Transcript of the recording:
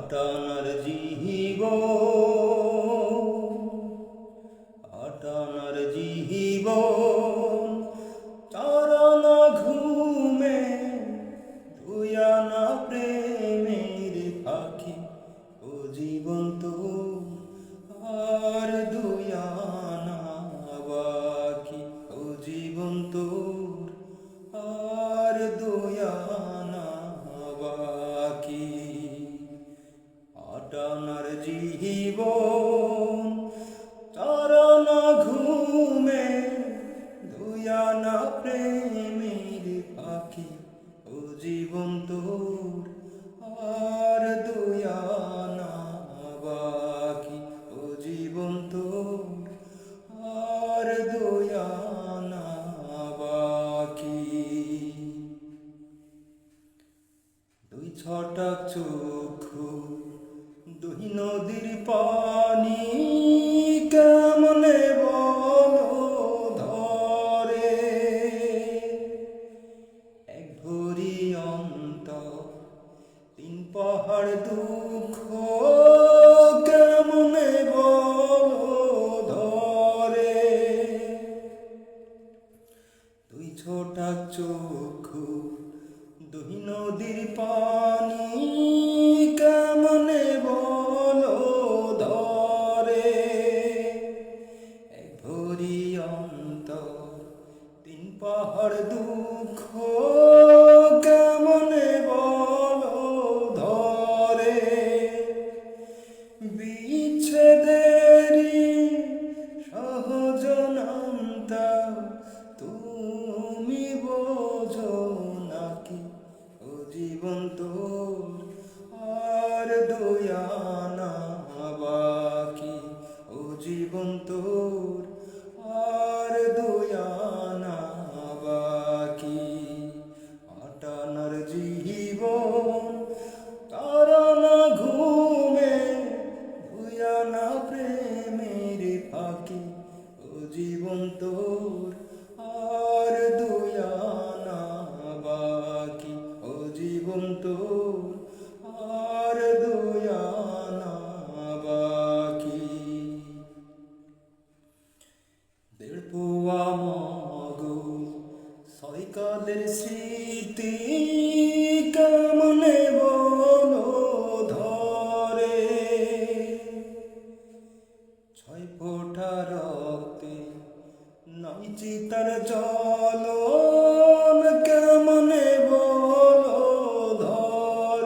আটানার জীব আটানার জীবন চারানা ঘুমে দুয়ানা প্রেমের পাখি ও জীবন তো আর দুয়ানা বাকি ও জীবন তোর আর দুয়ানা বাকি আটানার জীবন চারানা ঘুমে দুয়ানা প্রেমের পাখি ও জীবন তোর আর দুয়ানা বাকি ও জীবন তোর আর দুয়ানা বাকি দুই ছটাক চক্ষু দুই নদীর পানি কেমনে বলো ধরে এক ভরি অন্তর তিন পাহাড় দুঃখ কেমনে বলো ধরে দুই ছোটাক চক্ষু দুই নদীর পানি কেমনে বলো ধরে এক ভরি অন্তর তিন পাহাড় দুঃখ কেমনে বলো ধরে বিচ্ছেদেরই সহজ নামতা তুমি বোঝো নাকি ও জীবন তোর আর দুয়ানা বাকি ও জীবন তোর আর দুয়ানা বাকি আটানার জীবন তারানা ঘুমে দুয়ানা প্রেমের ফাঁকি ও জীবন তোর আর দুয়ানা বাকি ও জীবন তোর আর